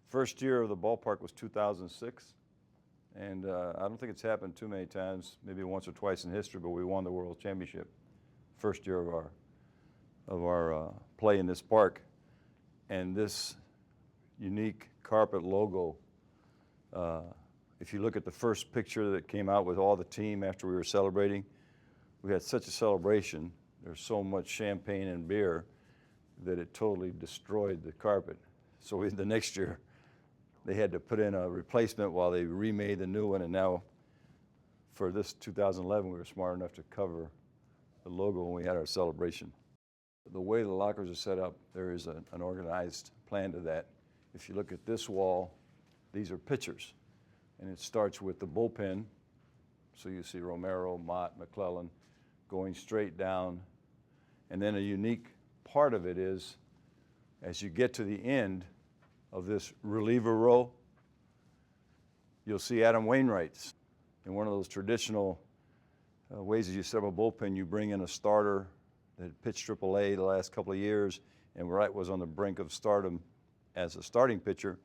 First year of the ballpark was 2006, and I don't think it's happened too many times, maybe once or twice in history, but we won the World Championship first year of our play in this park. And this unique carpet logo, if you look at the first picture that came out with all the team after we were celebrating, we had such a celebration. There's so much champagne and beer that it totally destroyed the carpet. So the next year, they had to put in a replacement while they remade the new one, and now for this 2011, we were smart enough to cover the logo when we had our celebration. The way the lockers are set up, there is an organized plan to that. If you look at this wall, these are pitchers, and it starts with the bullpen. So you see Romero, Mott, McClellan going straight down, and then a unique part of it is as you get to the end of this reliever row, you'll see Adam Wainwright's. In one of those traditional ways that you set up a bullpen, you bring in a starter that had pitched AAA the last couple of years and Wright was on the brink of stardom as a starting pitcher.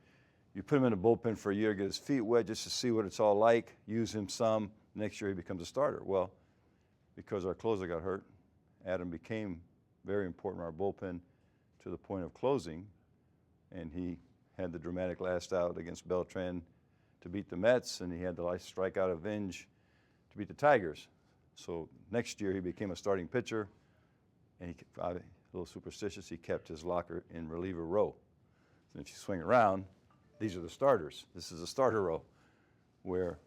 You put him in a bullpen for a year, get his feet wet just to see what it's all like, use him some, next year he becomes a starter. Well, because our closer got hurt, Adam became very important in our bullpen to the point of closing, and he had the dramatic last out against Beltran to beat the Mets, and he had the last strikeout of Vinge to beat the Tigers. So next year he became a starting pitcher, and a little superstitious, he kept his locker in reliever row. And if you swing around, these are the starters. This is a starter row where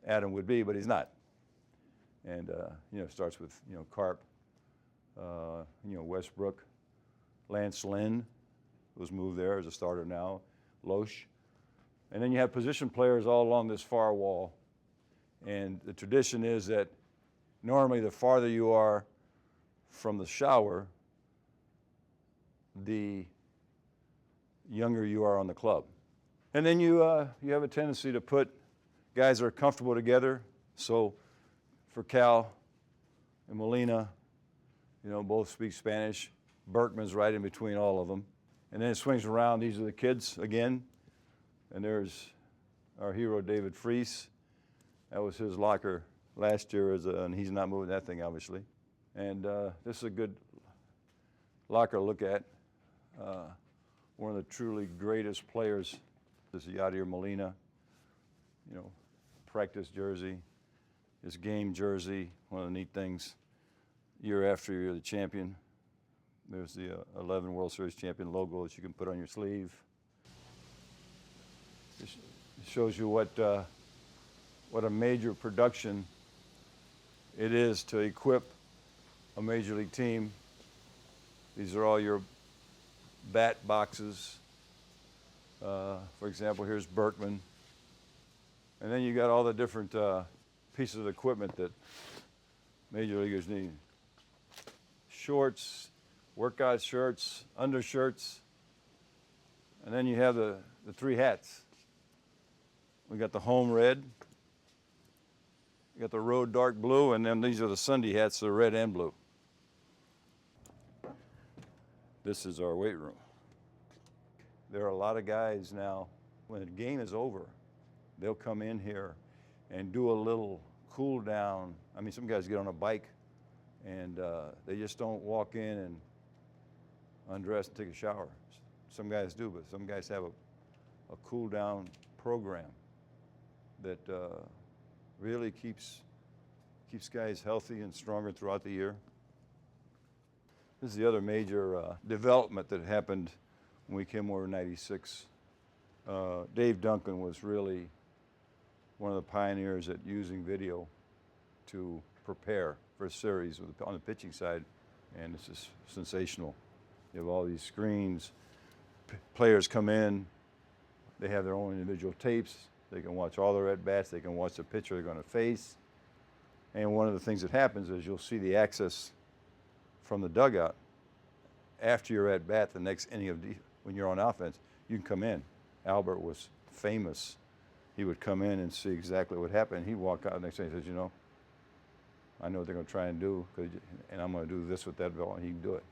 Adam would be, but he's not. And it starts with Carp, Westbrook, Lance Lynn was moved there as a starter now, Loesch. And then you have position players all along this far wall. And the tradition is that normally the farther you are from the shower, the younger you are on the club. And then you have a tendency to put guys that are comfortable together. So for Cal and Molina, both speak Spanish. Berkman's right in between all of them. And then it swings around. These are the kids again. And there's our hero, David Freese. That was his locker last year, and he's not moving that thing, obviously. And this is a good locker to look at. One of the truly greatest players is Yadier Molina. Practice jersey, his game jersey, one of the neat things. Year after you're the champion, there's the 11 World Series champion logo that you can put on your sleeve. It shows you what a major production it is to equip a major league team. These are all your bat boxes. For example, here's Berkman. And then you got all the different pieces of equipment that major leaguers need. Shorts, workout shirts, undershirts, and then you have the three hats. We got the home red, we got the road dark blue, and then these are the Sunday hats, the red and blue. This is our weight room. There are a lot of guys now, when the game is over, they'll come in here and do a little cool down. I mean, some guys get on a bike and they just don't walk in and undress and take a shower. Some guys do, but some guys have a cool down program that really keeps guys healthy and stronger throughout the year. This is the other major development that happened when we came over in '96. Dave Duncan was really one of the pioneers at using video to prepare for a series on the pitching side, and it's just sensational. You have all these screens, players come in, they have their own individual tapes, they can watch all their at-bats, they can watch the pitcher they're going to face, and one of the things that happens is you'll see the access from the dugout after your at-bat, the next inning when you're on offense, you can come in. Albert was famous. He would come in and see exactly what happened. He'd walk out the next day and says, I know what they're going to try and do, and I'm going to do this with that ball, and he can do it.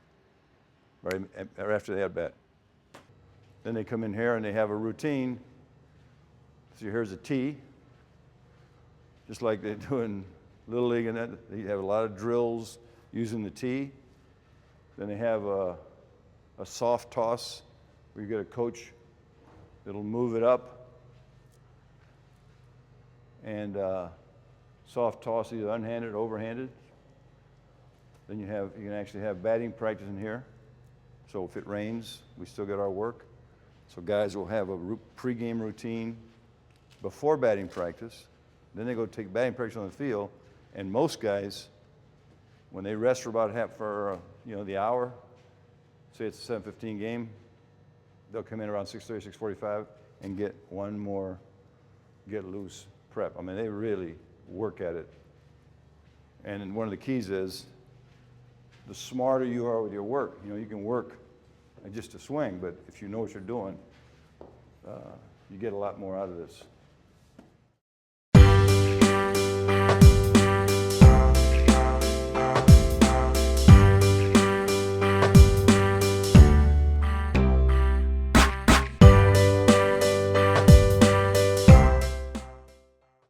Right after the at-bat. Then they come in here and they have a routine. So here's a tee, just like they do in Little League, and that they have a lot of drills using the tee. Then they have a soft toss where you get a coach that'll move it up, and soft toss either unhanded or overhanded. Then you can actually have batting practice in here. So if it rains, we still get our work. So guys will have a pregame routine before batting practice. Then they go take batting practice on the field. And most guys, when they rest for about the hour, say it's a 7:15 game, they'll come in around 6:30, 6:45 and get one more get loose prep. I mean, they really work at it. And one of the keys is the smarter you are with your work. You can work just to swing, but if you know what you're doing, you get a lot more out of this.